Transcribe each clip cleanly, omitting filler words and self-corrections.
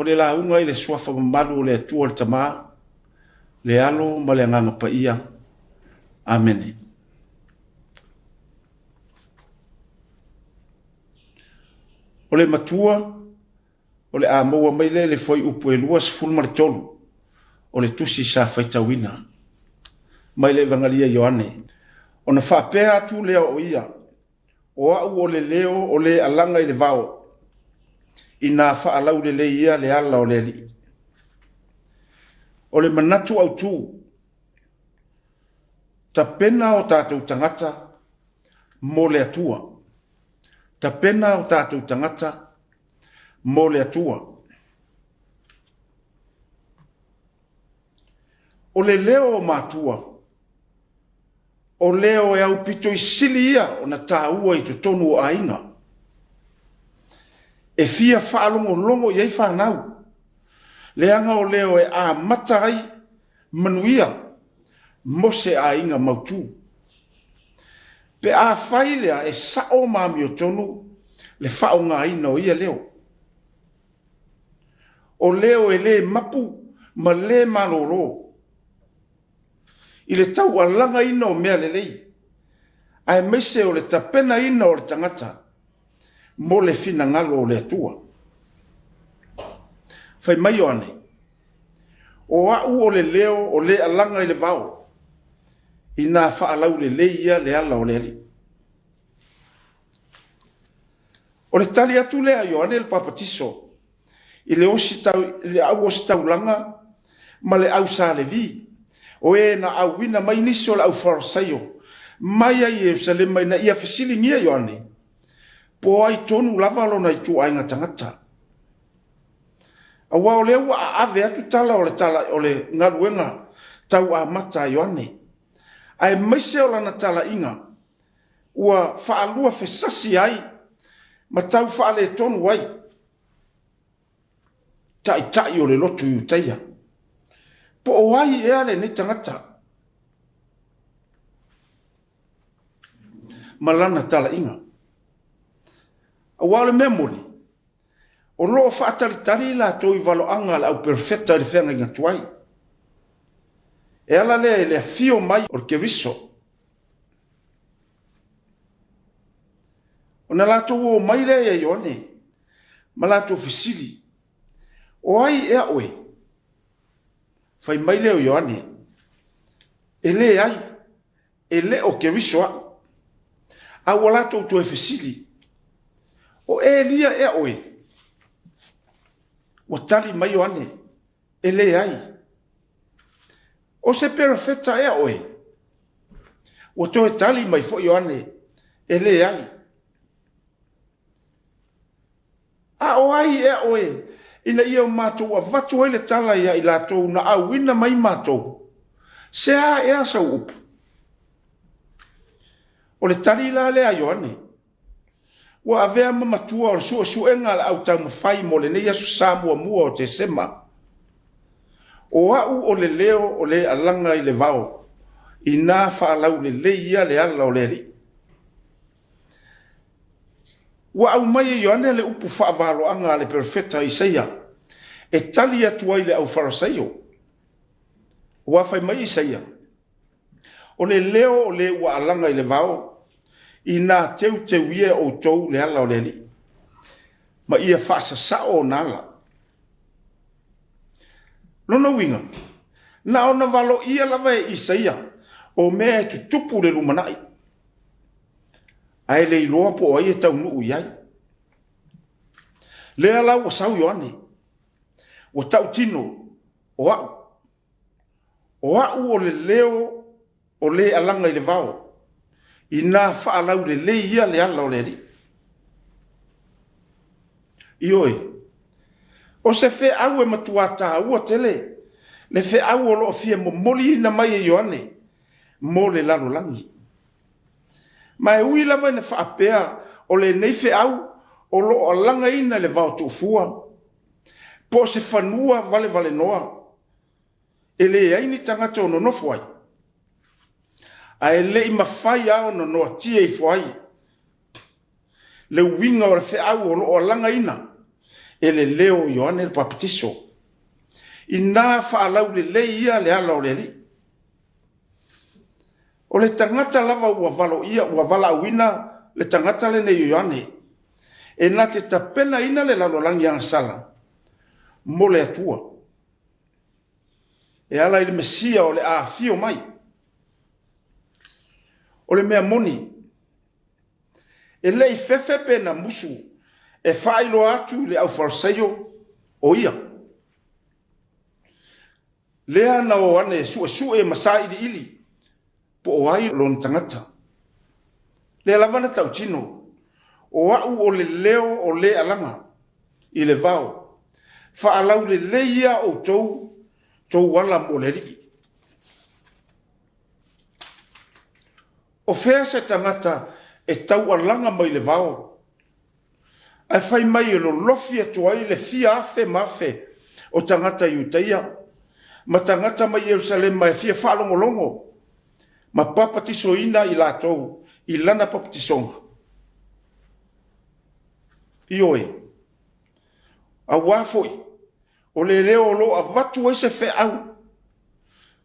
le launga i le suafa mamalu o le atua le tamā, le alo ma le aganga paia. Amen. O le matua, o le a maua mai le foi upu e lua sifulu ma le tolu, o le tusi sa faitauina. Mai le evangalia Ioane. O na whaapea atu lea o ia, o au o le leo o le alanga i le vao, i nā whaalau le ia le ala o le li. O le manatu au tū, ta pena o tātou tangata mo le atua. Ta pena o tātou tangata mo le atua. O le leo o mātua, o leo e au pito i sili ia o na tāua i tonu o ainga. E fia whaalongo longo iei whanau. Leanga o leo e a matai manuia mo se a inga mautu. Pe a whailea e sao mami o tonu le whao ngā ina o ia leo. O leo e le mapu ma le malolo. I le tau alanga ina o mea lelei. Ai meise o le tapena ina o le tangata. Mo le fina ngalo o le atua. Fai mai o ane. O au o le leo o le alanga i le vao. I nā whaalau le leia le ala o le ali. O le tali atu lea Ioane le papatiso. I le osi tau, le au osi tau langa. Ma le au sa le vi. O e na au wina mai nisi o le au farasaio. Mai ai Jerusalem mai na ia fesili ngia Ioane. Po ai tonu lava lona i tu ainga tangata. Awa o le ua a ave atu tala o le ngaruenga tau a mata Ioane. Ai maise o lana tala inga. Ua whaalua fesasi ai. Ma tau whaale tonu ai. Tai o le lotu i utaia. Po o ai e ale ni tangata. Ma lana tala inga. Awa le memori. O loo whaataritari la toi valo anga la au perfecta le whenga inga tuai. E ala le fio mai o ke riso. O na lato o mai le e Ioane. Ma lato fisili. O ai ea oe. Fai mai le o Ioane. E le ai. E le o ke riso a. A o lato to e fisili. O e lia ea oe. O tali mai Ioane. E le ai. O se perfecta ea oe. O to e tali mai fo Ioane. E le ai. A o ai ea oe. Ina ia o mātou a vatu ai le tala ia i lātou na au ina mai mātou. Se a ea sa upu. O le tali la lea Ioane. Wa avea mamatua o le suenga la au tau mawhai mo le nei asu Samoa mua o te sema. O au o le leo o le alanga i le vao. I nā whaalau le leia le ala o le li. Wa au mai e Ioane le upu whaavalo anga le perfecta Isaia. E tali atu ai le au farasaio. Wa fai mai Isaia. O le leo o le ua alanga i le vao. I nā teu ia o tau le ala o le li. Ma ia whaasa sao o nala. Nono winga. Na ona valo ia lava e Isaia. O mea tu tupu le lumanai. Ai le iloa po ai e tau nuu iai. Le ala o sau Ioane. O tau tino. O au. O au o le leo o le alanga i le vao. I nā whaalau le leia le ala o le li. Ioi. O se fe au e matuata ua tele. Le fe au o loo fia mo moli ina mai e Ioane. Mo le lalo langi. Ma e ui lava ina whaapea o le nei fe au o loo alanga ina le vao tuufua. Po se whanua vale noa. E le aini tangata o nonofo ai. A e le i mawhai ao no noa tia i fuai. Le winga o le fe au o loo alanga ina. e le leo Ioane le papatiso. Ina whaalau le leia le ala o le li. O le tangata lava ua valo ia, ua vala awina le tangata le ne Ioane. E na te tapena ina le lalolangi ang sala. Mo le atua. E ala i le mesia o le aafio mai. O le mea moni. E lei fefe pe na musu. E whailo atu le au falsaio o ia. Lea na o ane sue masa ili. Po o ai lon tangata. Le lavana tau tino. O au o le leo o le alanga. I le vao. Whaalau le leia o tou wala mo le riki. O fea se tangata e tau alanga mai le vao. Ai fai mai e lo lofi atu ai le fia afe mafe o tangata iutaia. Ma tangata mai Jerusalem mai fia whalongolongo. Ma papatiso ina i latou, i lana papatisonga. Ioi, a wafoi, o le leo lo a watu ai se fe au.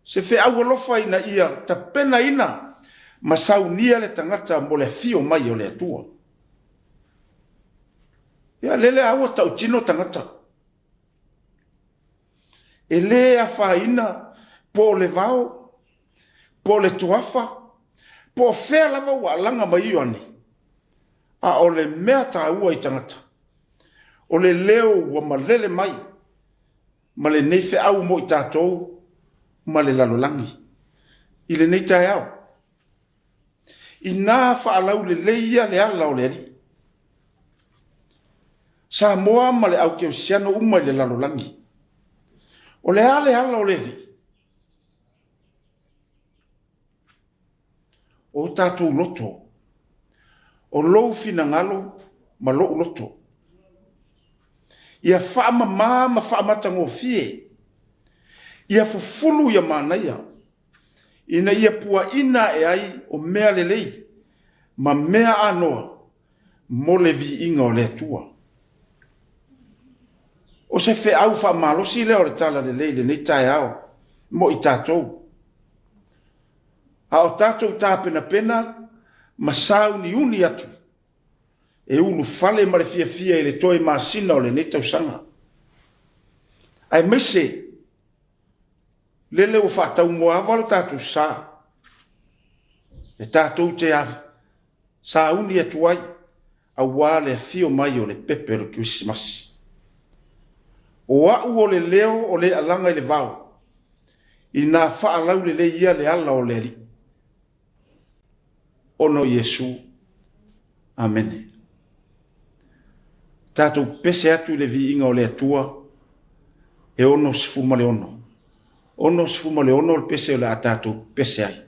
Se fe au alofa ina ia, ta pena ina, ma saunia le tangata mo le fio mai o le atua. Ia lele awa tau tino tangata. E le a whaina po le vao, po le tuafa, po fea lava ua langa mai Ioane. A o le mea ta ua i tangata. O le leo ua malele mai, ma le nei fe au mo i tātou, ma le lalolangi. I le nei tae au. I nā whaalau le leia le ala o le ari. Samoa ma le au keo siano uma i le lalolangi. O le ala o le ari. O tātou loto. O lou fina ngalo, ma lou loto. Ia whaama ma whaamata ngō fie. Ia fufulu ia mānaia. Ina ia pua ina e ai o mea lelei. Ma mea anoa. Mo le vi inga o le atua. O se fe au whaamalosi leo le tala lelei le nei tae au. Mo i tātou. A o tātou tāpena pena, ma sau ni uni atu. E ulu fale ma le fia i le toi masina o le nei tausanga. Ai mese, lele o whaatau moa walo tātou sā. E tātou te afi, sā uni atu ai, a wale a fio mai o le pepero Christmas. O au o le leo o le alanga i le vau. I nā whaalau le ia le ala o le ri. Ono Yesu. Amen. Tātou pese atu le vi inga o le atua. E ono sifuma le ono. Ono sifuma le ono le pese o le a tātou pese ai.